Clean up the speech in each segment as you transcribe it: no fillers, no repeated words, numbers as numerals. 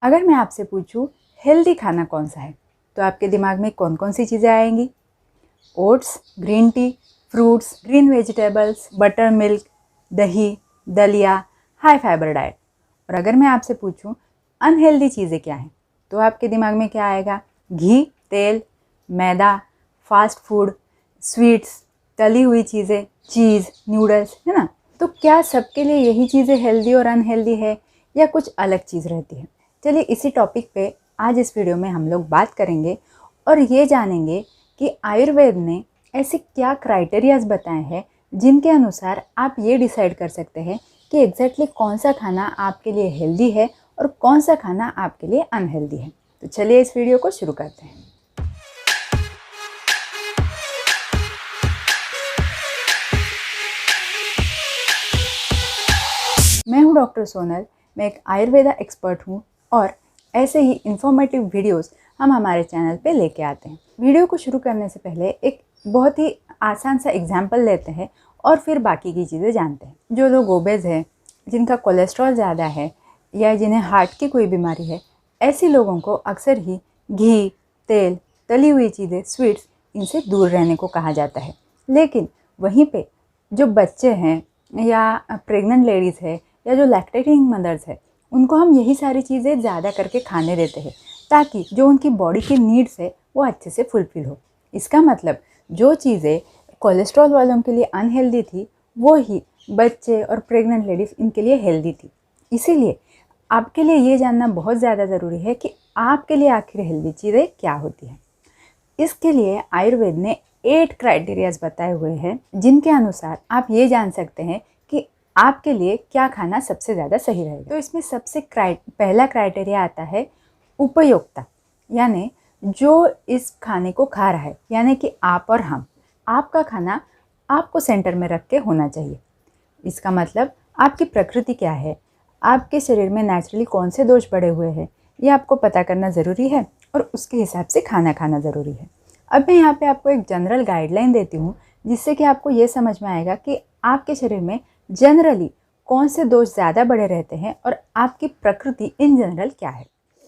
अगर मैं आपसे पूछूं हेल्दी खाना कौन सा है, तो आपके दिमाग में कौन कौन सी चीज़ें आएंगी? Oats, green tea, fruits, green vegetables, butter milk, दही, दलिया, हाई फाइबर डाइट। और अगर मैं आपसे पूछूं अनहेल्दी चीज़ें क्या हैं, तो आपके दिमाग में क्या आएगा? घी, तेल, मैदा, फास्ट फूड, स्वीट्स, तली हुई चीज़ें, चीज़, नूडल्स, है ना? तो क्या सबके लिए यही चीज़ें हेल्दी और अनहेल्दी है या कुछ अलग चीज़ रहती है? चलिए इसी टॉपिक पे आज इस वीडियो में हम लोग बात करेंगे और ये जानेंगे कि आयुर्वेद ने ऐसे क्या क्राइटेरियाज बताए हैं जिनके अनुसार आप ये डिसाइड कर सकते हैं कि एग्जैक्टली कौन सा खाना आपके लिए हेल्दी है और कौन सा खाना आपके लिए अनहेल्दी है। तो चलिए इस वीडियो को शुरू करते हैं। मैं हूं डॉक्टर सोनल, मैं एक आयुर्वेदा एक्सपर्ट हूं और ऐसे ही इंफॉर्मेटिव वीडियोस हम हमारे चैनल पे लेके आते हैं। वीडियो को शुरू करने से पहले एक बहुत ही आसान सा एग्जाम्पल लेते हैं और फिर बाकी की चीज़ें जानते हैं। जो लोग ओबेज है, जिनका कोलेस्ट्रॉल ज़्यादा है या जिन्हें हार्ट की कोई बीमारी है, ऐसे लोगों को अक्सर ही घी, तेल, तली हुई चीज़ें, स्वीट्स, इनसे दूर रहने को कहा जाता है। लेकिन वहीं पे जो बच्चे हैं या प्रेग्नेंट लेडीज़ है या जो लैक्टेटिंग मदर्स है, उनको हम यही सारी चीज़ें ज़्यादा करके खाने देते हैं ताकि जो उनकी बॉडी की नीड्स है वो अच्छे से फुलफ़िल हो। इसका मतलब जो चीज़ें कोलेस्ट्रॉल वालों के लिए अनहेल्दी थी, वो ही बच्चे और प्रेग्नेंट लेडीज़ इनके लिए हेल्दी थी। इसीलिए आपके लिए ये जानना बहुत ज़्यादा ज़रूरी है कि आपके लिए आखिर हेल्दी चीज़ें क्या होती हैं। इसके लिए आयुर्वेद ने 8 क्राइटेरियाज बताए हुए हैं जिनके अनुसार आप ये जान सकते हैं कि आपके लिए क्या खाना सबसे ज़्यादा सही रहेगा। तो इसमें सबसे पहला क्राइटेरिया आता है उपयोक्ता, यानी जो इस खाने को खा रहा है, यानी कि आप और हम। आपका खाना आपको सेंटर में रख के होना चाहिए। इसका मतलब आपकी प्रकृति क्या है, आपके शरीर में नेचुरली कौन से दोष बढ़े हुए हैं, ये आपको पता करना ज़रूरी है और उसके हिसाब से खाना खाना ज़रूरी है। अब मैं यहाँ पे आपको एक जनरल गाइडलाइन देती हूँ जिससे कि आपको ये समझ में आएगा कि आपके शरीर में जनरली कौन से दोष ज़्यादा बढ़े रहते हैं और आपकी प्रकृति इन जनरल क्या है।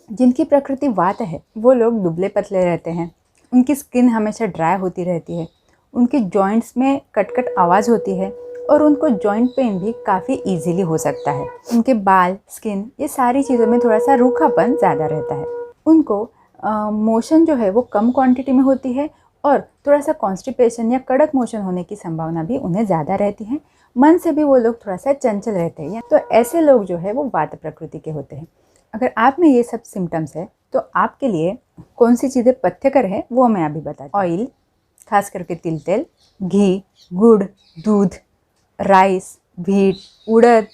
जिनकी प्रकृति वात है वो लोग दुबले पतले रहते हैं, उनकी स्किन हमेशा ड्राई होती रहती है, उनके जॉइंट्स में कट आवाज़ होती है और उनको जॉइंट पेन भी काफ़ी इजीली हो सकता है। उनके बाल, स्किन, ये सारी चीज़ों में थोड़ा सा रूखापन ज़्यादा रहता है। उनको मोशन जो है वो कम क्वांटिटी में होती है और थोड़ा सा कॉन्स्टिपेशन या कड़क मोशन होने की संभावना भी उन्हें ज़्यादा रहती है। मन से भी वो लोग थोड़ा सा चंचल रहते हैं। तो ऐसे लोग जो है वो वात प्रकृति के होते हैं। अगर आप में ये सब सिम्टम्स है तो आपके लिए कौन सी चीज़ें पथ्यकर है वो मैं अभी बताती हूँ। ऑयल, खास करके तिल तेल, घी, गुड़, दूध, राइस, व्हीट, उड़द,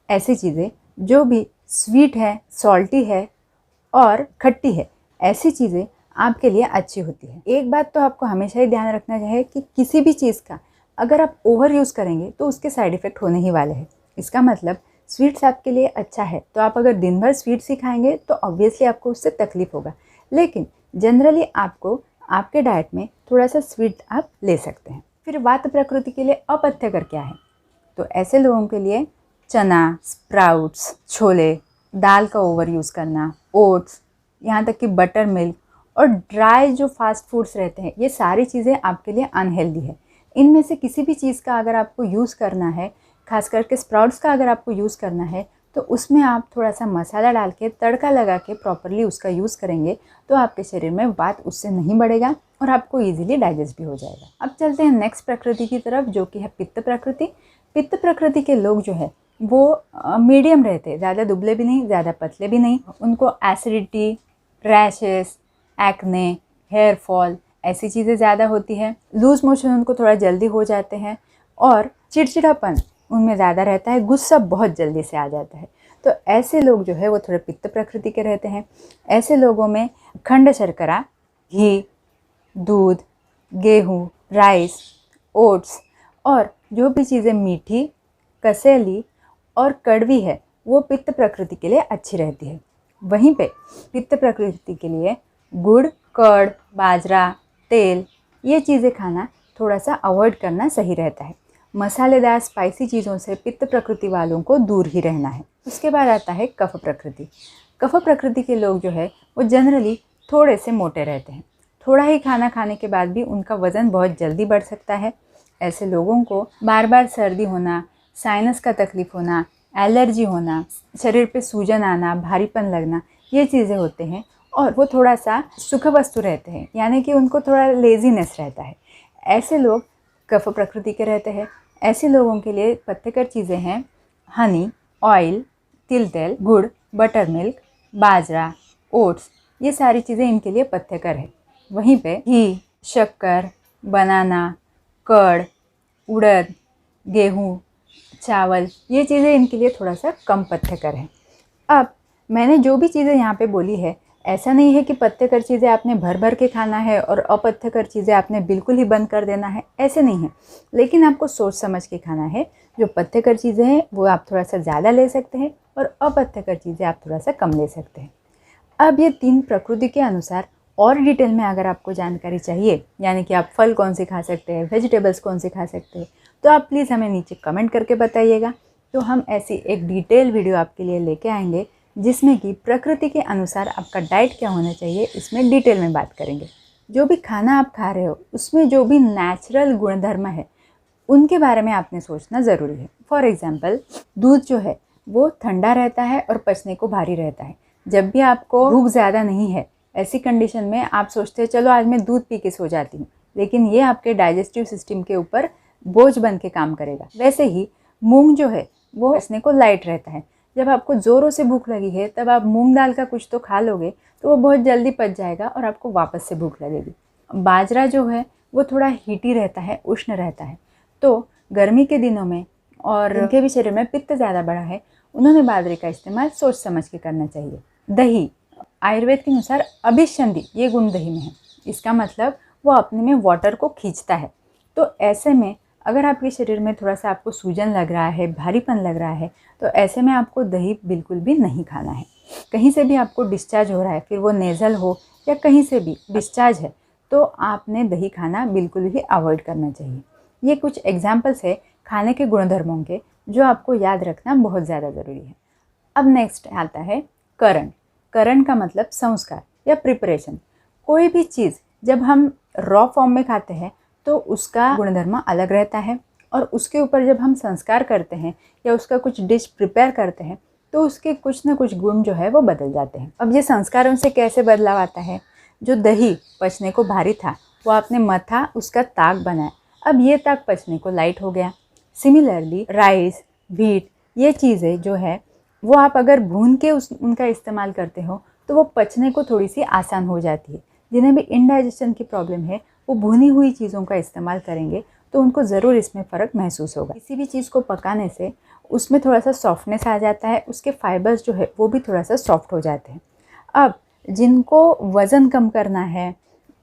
ऐसी चीज़ें जो भी स्वीट है, सॉल्टी है और खट्टी है, ऐसी चीज़ें आपके लिए अच्छी होती है। एक बात तो आपको हमेशा ही ध्यान रखना चाहिए कि किसी भी चीज़ का अगर आप ओवर यूज़ करेंगे तो उसके साइड इफ़ेक्ट होने ही वाले हैं। इसका मतलब स्वीट्स आपके लिए अच्छा है तो आप अगर दिन भर स्वीट्स ही खाएंगे तो ऑब्वियसली आपको उससे तकलीफ होगा, लेकिन जनरली आपको आपके डाइट में थोड़ा सा स्वीट आप ले सकते हैं। फिर वात प्रकृति के लिए अपथ्यकर क्या है? तो ऐसे लोगों के लिए चना, स्प्राउट्स, छोले, दाल का ओवर यूज़ करना, ओट्स, यहाँ तक कि बटर मिल्क और ड्राई जो फास्ट फूड्स रहते हैं, ये सारी चीज़ें आपके लिए अनहेल्दी है। इनमें से किसी भी चीज़ का अगर आपको यूज़ करना है, खास करके स्प्राउट्स का अगर आपको यूज़ करना है, तो उसमें आप थोड़ा सा मसाला डाल के तड़का लगा के प्रॉपरली उसका यूज़ करेंगे तो आपके शरीर में वात उससे नहीं बढ़ेगा और आपको ईजिली डाइजेस्ट भी हो जाएगा। अब चलते हैं नेक्स्ट प्रकृति की तरफ, जो कि है पित्त प्रकृति। पित्त प्रकृति के लोग जो है वो मीडियम रहते हैं, ज़्यादा दुबले भी नहीं, ज़्यादा पतले भी नहीं। उनको acidity, rashes, acne, hair fall, ऐसी चीज़ें ज़्यादा होती है। लूज़ मोशन उनको थोड़ा जल्दी हो जाते हैं और चिड़चिड़ापन उनमें ज़्यादा रहता है, गुस्सा बहुत जल्दी से आ जाता है। तो ऐसे लोग जो है वो थोड़े पित्त प्रकृति के रहते हैं। ऐसे लोगों में खंड शर्करा, घी, दूध, गेहूँ, राइस, ओट्स और जो भी चीज़ें मीठी, कसेली और कड़वी है वो पित्त प्रकृति के लिए अच्छी रहती है। वहीं पे पित्त प्रकृति के लिए गुड़, कर्ड, बाजरा, तेल, ये चीज़ें खाना थोड़ा सा अवॉइड करना सही रहता है। मसालेदार स्पाइसी चीज़ों से पित्त प्रकृति वालों को दूर ही रहना है। उसके बाद आता है कफ प्रकृति। कफ प्रकृति के लोग जो है वो जनरली थोड़े से मोटे रहते हैं। थोड़ा ही खाना खाने के बाद भी उनका वज़न बहुत जल्दी बढ़ सकता है। ऐसे लोगों को बार बार सर्दी होना, साइनस का तकलीफ़ होना, एलर्जी होना, शरीर पे सूजन आना, भारीपन लगना, ये चीज़ें होते हैं। और वो थोड़ा सा सुख वस्तु रहते हैं, यानी कि उनको थोड़ा लेज़ीनेस रहता है। ऐसे लोग कफ प्रकृति के रहते हैं। ऐसे लोगों के लिए पथ्यकर चीज़ें हैं हनी, ऑयल, तिल तेल, गुड़, बटर मिल्क, बाजरा, ओट्स, ये सारी चीज़ें इनके लिए पथ्यकर है। वहीं पे घी, शक्कर, बनाना, कर्ड, उड़द, गेहूँ, चावल, ये चीज़ें इनके लिए थोड़ा सा कम पथ्यकर है। अब मैंने जो भी चीज़ें यहाँ पे बोली है, ऐसा नहीं है कि पथ्यकर चीज़ें आपने भर भर के खाना है और अपथ्यकर चीज़ें आपने बिल्कुल ही बंद कर देना है, ऐसे नहीं है। लेकिन आपको सोच समझ के खाना है। जो पथ्यकर चीज़ें हैं वो आप थोड़ा सा ज़्यादा ले सकते हैं और अपथ्यकर चीज़ें आप थोड़ा सा कम ले सकते हैं। अब ये 3 प्रकृति के अनुसार और डिटेल में अगर आपको जानकारी चाहिए, यानी कि आप फल कौन से खा सकते हैं, वेजिटेबल्स कौन से खा सकते हैं, तो आप प्लीज़ हमें नीचे कमेंट करके बताइएगा। तो हम ऐसी एक डिटेल वीडियो आपके लिए लेके आएंगे जिसमें कि प्रकृति के अनुसार आपका डाइट क्या होना चाहिए, इसमें डिटेल में बात करेंगे। जो भी खाना आप खा रहे हो उसमें जो भी नेचुरल गुणधर्म है उनके बारे में आपने सोचना ज़रूरी है। फॉर एग्ज़ाम्पल, दूध जो है वो ठंडा रहता है और पचने को भारी रहता है। जब भी आपको भूख ज़्यादा नहीं है, ऐसी कंडीशन में आप सोचते हैं चलो आज मैं दूध पी के सो जाती हूँ, लेकिन ये आपके डाइजेस्टिव सिस्टम के ऊपर बोझ बन के काम करेगा। वैसे ही मूंग जो है वो पचने को लाइट रहता है। जब आपको ज़ोरों से भूख लगी है तब आप मूंग दाल का कुछ तो खा लोगे तो वो बहुत जल्दी पच जाएगा और आपको वापस से भूख लगेगी। बाजरा जो है वो थोड़ा हीटी रहता है, उष्ण रहता है। तो गर्मी के दिनों में और जिनके भी शरीर में पित्त ज़्यादा बढ़ा है उन्होंने बाजरे का इस्तेमाल सोच समझ के करना चाहिए। दही, आयुर्वेद के अनुसार अभिसंधि ये गुण दही में है। इसका मतलब वो अपने में वाटर को खींचता है। तो ऐसे में अगर आपके शरीर में थोड़ा सा आपको सूजन लग रहा है, भारीपन लग रहा है, तो ऐसे में आपको दही बिल्कुल भी नहीं खाना है। कहीं से भी आपको डिस्चार्ज हो रहा है, फिर वो नेज़ल हो या कहीं से भी डिस्चार्ज है, तो आपने दही खाना बिल्कुल ही अवॉइड करना चाहिए। ये कुछ एग्जाम्पल्स है खाने के गुणधर्मों के जो आपको याद रखना बहुत ज़्यादा ज़रूरी है। अब नेक्स्ट आता है करण। करण का मतलब संस्कार या प्रिपरेशन। कोई भी चीज़ जब हम रॉ फॉर्म में खाते हैं तो उसका गुणधर्म अलग रहता है, और उसके ऊपर जब हम संस्कार करते हैं या उसका कुछ डिश प्रिपेयर करते हैं तो उसके कुछ ना कुछ गुण जो है वो बदल जाते हैं। अब ये संस्कारों से कैसे बदलाव आता है? जो दही पचने को भारी था वो आपने मथा, उसका ताक बनाया, अब ये ताक पचने को लाइट हो गया। सिमिलरली राइस, व्हीट, ये चीज़ें जो है वो आप अगर भून के उनका इस्तेमाल करते हो तो वो पचने को थोड़ी सी आसान हो जाती है। जिन्हें भी इंडाइजेशन की प्रॉब्लम है वो भुनी हुई चीज़ों का इस्तेमाल करेंगे तो उनको ज़रूर इसमें फ़र्क महसूस होगा। किसी भी चीज़ को पकाने से उसमें थोड़ा सा सॉफ्टनेस आ जाता है, उसके फाइबर्स जो है वो भी थोड़ा सा सॉफ्ट हो जाते हैं। अब जिनको वज़न कम करना है,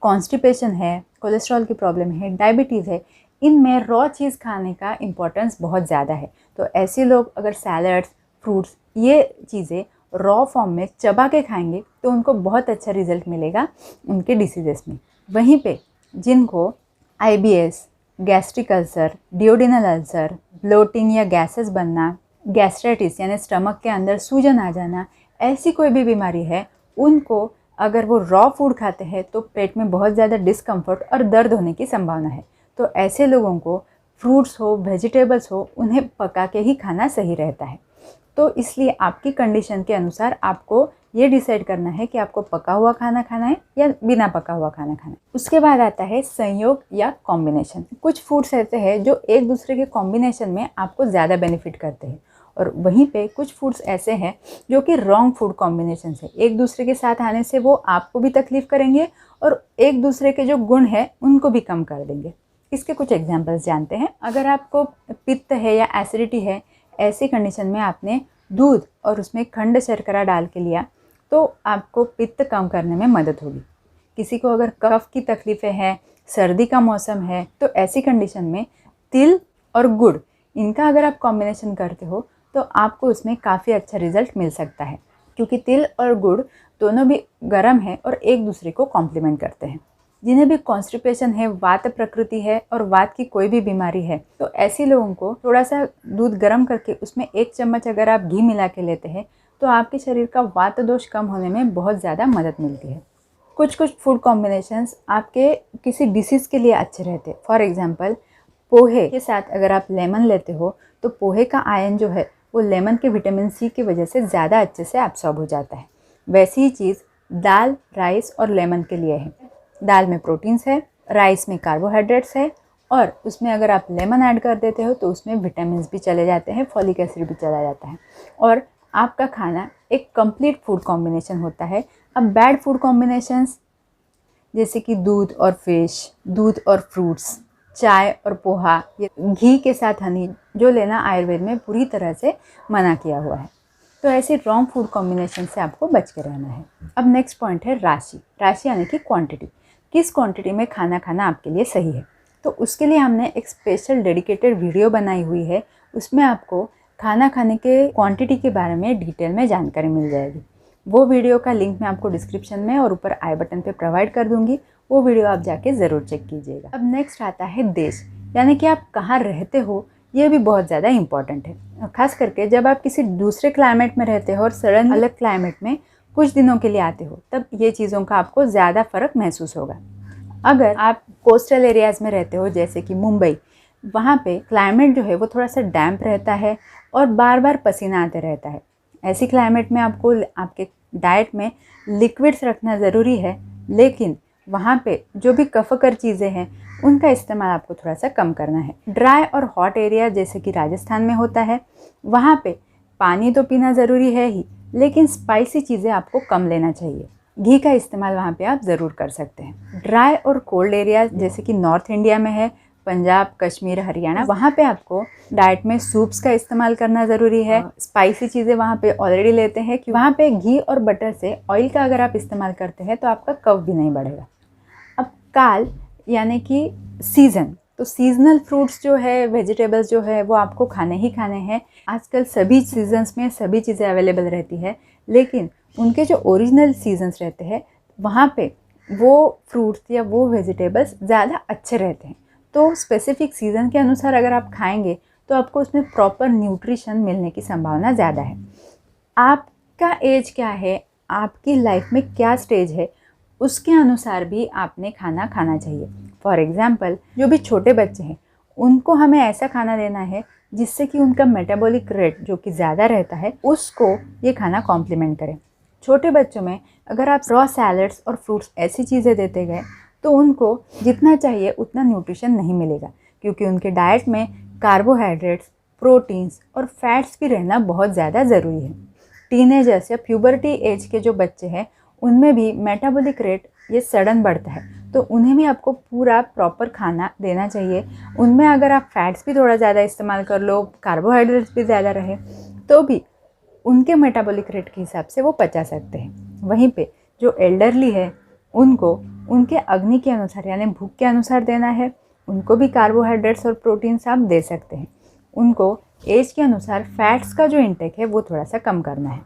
कॉन्स्टिपेशन है, कोलेस्ट्रॉल की प्रॉब्लम है, डायबिटीज़ है, इनमें रॉ चीज़ खाने का इम्पोर्टेंस बहुत ज़्यादा है। तो ऐसे लोग अगर सैलड्स, फ्रूट्स, ये चीज़ें रॉ फॉर्म में चबा के खाएंगे तो उनको बहुत अच्छा रिजल्ट मिलेगा उनके डिसीजेस में। वहीं पे जिनको IBS, gastric ulcer, duodenal ulcer, bloating या गैसेस बनना, गैस्ट्राइटिस यानी स्टमक के अंदर सूजन आ जाना, ऐसी कोई भी बीमारी है, उनको अगर वो रॉ फूड खाते हैं तो पेट में बहुत ज़्यादा डिस्कम्फर्ट और दर्द होने की संभावना है। तो ऐसे लोगों को फ्रूट्स हो, वेजिटेबल्स हो, उन्हें पका के ही खाना सही रहता है। तो इसलिए आपकी कंडीशन के अनुसार आपको ये डिसाइड करना है कि आपको पका हुआ खाना खाना है या बिना पका हुआ खाना खाना है। उसके बाद आता है संयोग या कॉम्बिनेशन। कुछ फूड्स ऐसे हैं जो एक दूसरे के कॉम्बिनेशन में आपको ज़्यादा बेनिफिट करते हैं, और वहीं पे कुछ फूड्स ऐसे हैं जो कि रॉन्ग फूड कॉम्बिनेशन से एक दूसरे के साथ आने से वो आपको भी तकलीफ़ करेंगे और एक दूसरे के जो गुण हैं उनको भी कम कर देंगे। इसके कुछ एग्जाम्पल्स जानते हैं। अगर आपको पित्त है या एसिडिटी है, ऐसी कंडीशन में आपने दूध और उसमें खंड शर्करा डाल के लिया तो आपको पित्त कम करने में मदद होगी। किसी को अगर कफ की तकलीफ़ें हैं, सर्दी का मौसम है, तो ऐसी कंडीशन में तिल और गुड़, इनका अगर आप कॉम्बिनेशन करते हो तो आपको उसमें काफ़ी अच्छा रिजल्ट मिल सकता है, क्योंकि तिल और गुड़ दोनों भी गर्म है और एक दूसरे को कॉम्प्लीमेंट करते हैं। जिन्हें भी कॉन्स्टिपेशन है, वात प्रकृति है और वात की कोई भी बीमारी है, तो ऐसे लोगों को थोड़ा सा दूध गर्म करके उसमें 1 चम्मच अगर आप घी मिला के लेते हैं तो आपके शरीर का वात दोष कम होने में बहुत ज़्यादा मदद मिलती है। कुछ कुछ फूड कॉम्बिनेशंस आपके किसी डिसीज़ के लिए अच्छे रहते हैं। फॉर एग्जांपल, पोहे के साथ अगर आप लेमन लेते हो तो पोहे का आयन जो है वो लेमन के विटामिन सी की वजह से ज़्यादा अच्छे से एब्सॉर्ब हो जाता है। वैसी ही चीज़ दाल, राइस और लेमन के लिए है। दाल में प्रोटीन्स है, राइस में कार्बोहाइड्रेट्स है, और उसमें अगर आप लेमन ऐड कर देते हो तो उसमें विटामिन भी चले जाते हैं, फॉलिक एसिड भी चला जाता है, और आपका खाना एक कंप्लीट फूड कॉम्बिनेशन होता है। अब बैड फूड कॉम्बिनेशंस जैसे कि दूध और फिश, दूध और फ्रूट्स, चाय और पोहा, घी के साथ हनी, जो लेना आयुर्वेद में पूरी तरह से मना किया हुआ है। तो ऐसे रॉन्ग फूड कॉम्बिनेशन से आपको बच के रहना है। अब नेक्स्ट पॉइंट है राशि। राशि यानी कि क्वांटिटी। किस क्वांटिटी में खाना खाना आपके लिए सही है, तो उसके लिए हमने एक स्पेशल डेडिकेटेड वीडियो बनाई हुई है। उसमें आपको खाना खाने के क्वांटिटी के बारे में डिटेल में जानकारी मिल जाएगी। वो वीडियो का लिंक मैं आपको डिस्क्रिप्शन में और ऊपर आई बटन पे प्रोवाइड कर दूंगी। वो वीडियो आप जाके ज़रूर चेक कीजिएगा। अब नेक्स्ट आता है देश, यानी कि आप कहाँ रहते हो। ये भी बहुत ज़्यादा इम्पॉर्टेंट है, खास करके जब आप किसी दूसरे क्लाइमेट में रहते हो और सडन अलग क्लाइमेट में कुछ दिनों के लिए आते हो, तब ये चीज़ों का आपको ज़्यादा फ़र्क महसूस होगा। अगर आप कोस्टल एरियाज़ में रहते हो जैसे कि मुंबई, वहाँ पे क्लाइमेट जो है वो थोड़ा सा डैम्प रहता है और बार बार पसीना आते रहता है। ऐसी क्लाइमेट में आपको आपके डाइट में लिक्विड्स रखना ज़रूरी है, लेकिन वहाँ पे जो भी कफकर चीज़ें हैं उनका इस्तेमाल आपको थोड़ा सा कम करना है। ड्राई और हॉट एरिया जैसे कि राजस्थान में होता है, वहाँ पे पानी तो पीना ज़रूरी है ही, लेकिन स्पाइसी चीज़ें आपको कम लेना चाहिए। घी का इस्तेमाल वहाँ पे आप ज़रूर कर सकते हैं। ड्राई और कोल्ड एरिया जैसे कि नॉर्थ इंडिया में है, पंजाब, कश्मीर, हरियाणा, वहाँ पे आपको डाइट में सूप्स का इस्तेमाल करना ज़रूरी है। स्पाइसी चीज़ें वहाँ पे ऑलरेडी लेते हैं कि वहाँ पे घी और बटर से ऑयल का अगर आप इस्तेमाल करते हैं तो आपका कफ भी नहीं बढ़ेगा। अब काल यानी कि सीज़न, तो सीजनल फ्रूट्स जो है, वेजिटेबल्स जो है वो आपको खाने ही खाने हैं। आजकल सभी सीजन्स में सभी चीज़ें अवेलेबल रहती है, लेकिन उनके जो ओरिजिनल सीजन्स रहते हैं वहाँ पे वो फ्रूट्स या वो वेजिटेबल्स ज़्यादा अच्छे रहते हैं। तो स्पेसिफिक सीज़न के अनुसार अगर आप खाएंगे तो आपको उसमें प्रॉपर न्यूट्रिशन मिलने की संभावना ज़्यादा है। आपका एज क्या है, आपकी लाइफ में क्या स्टेज है, उसके अनुसार भी आपने खाना खाना चाहिए। फॉर एग्ज़ाम्पल, जो भी छोटे बच्चे हैं उनको हमें ऐसा खाना देना है जिससे कि उनका मेटाबॉलिक रेट जो कि ज़्यादा रहता है उसको ये खाना कॉम्प्लीमेंट करे। छोटे बच्चों में अगर आप रॉ सैलड्स और फ्रूट्स ऐसी चीज़ें देते गए तो उनको जितना चाहिए उतना न्यूट्रिशन नहीं मिलेगा, क्योंकि उनके डाइट में कार्बोहाइड्रेट्स, प्रोटीन्स और फैट्स भी रहना बहुत ज़्यादा ज़रूरी है। टीनेजर्स या प्यूबर्टी एज के जो बच्चे हैं उनमें भी मेटाबॉलिक रेट ये सडन बढ़ता है, तो उन्हें भी आपको पूरा प्रॉपर खाना देना चाहिए। उनमें अगर आप फैट्स भी थोड़ा ज़्यादा इस्तेमाल कर लो, कार्बोहाइड्रेट्स भी ज़्यादा रहे, तो भी उनके मेटाबॉलिक रेट के हिसाब से वो पचा सकते हैं। वहीं पे जो एल्डरली है उनको उनके अग्नि के अनुसार यानी भूख के अनुसार देना है। उनको भी कार्बोहाइड्रेट्स और प्रोटीन्स आप दे सकते हैं। उनको एज के अनुसार फैट्स का जो इंटेक है वो थोड़ा सा कम करना है।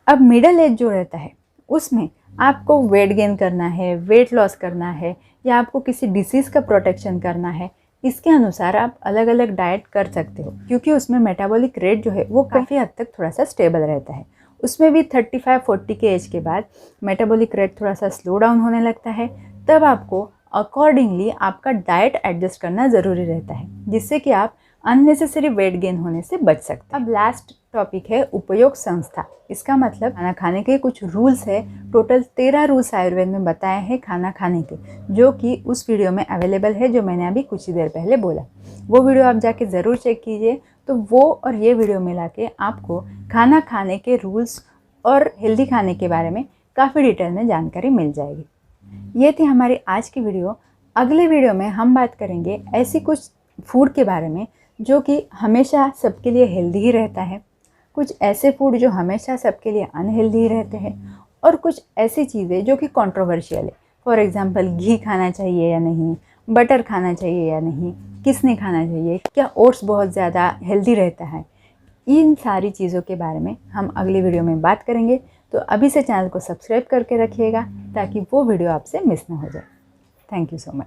अब मिडल एज जो रहता है उसमें आपको वेट गेन करना है, वेट लॉस करना है, या आपको किसी डिसीज़ का प्रोटेक्शन करना है, इसके अनुसार आप अलग अलग डाइट कर सकते हो, क्योंकि उसमें मेटाबॉलिक रेट जो है वो काफ़ी हद तक थोड़ा सा स्टेबल रहता है। उसमें भी 35-40 के एज के बाद मेटाबॉलिक रेट थोड़ा सा स्लो डाउन होने लगता है, तब आपको अकॉर्डिंगली आपका डाइट एडजस्ट करना ज़रूरी रहता है, जिससे कि आप अननेसेसरी वेट गेन होने से बच सकते हैं। अब लास्ट टॉपिक है उपयोग संस्था। इसका मतलब खाना खाने के कुछ रूल्स है। टोटल 13 रूल्स आयुर्वेद में बताए हैं खाना खाने के, जो कि उस वीडियो में अवेलेबल है जो मैंने अभी कुछ ही देर पहले बोला। वो वीडियो आप जाके ज़रूर चेक कीजिए, तो वो और ये वीडियो मिला के आपको खाना खाने के रूल्स और हेल्दी खाने के बारे में काफ़ी डिटेल में जानकारी मिल जाएगी। ये थी हमारी आज की वीडियो। अगले वीडियो में हम बात करेंगे ऐसी कुछ फूड के बारे में जो कि हमेशा सबके लिए हेल्दी ही रहता है, कुछ ऐसे फूड जो हमेशा सबके लिए अनहेल्दी रहते हैं, और कुछ ऐसी चीज़ें जो कि कंट्रोवर्शियल है। फॉर एग्जांपल, घी खाना चाहिए या नहीं, बटर खाना चाहिए या नहीं, किसने खाना चाहिए, क्या ओट्स बहुत ज़्यादा हेल्दी रहता है। इन सारी चीज़ों के बारे में हम अगली वीडियो में बात करेंगे। तो अभी से चैनल को सब्सक्राइब करके रखिएगा ताकि वो वीडियो आपसे मिस ना हो जाए। Thank you so much.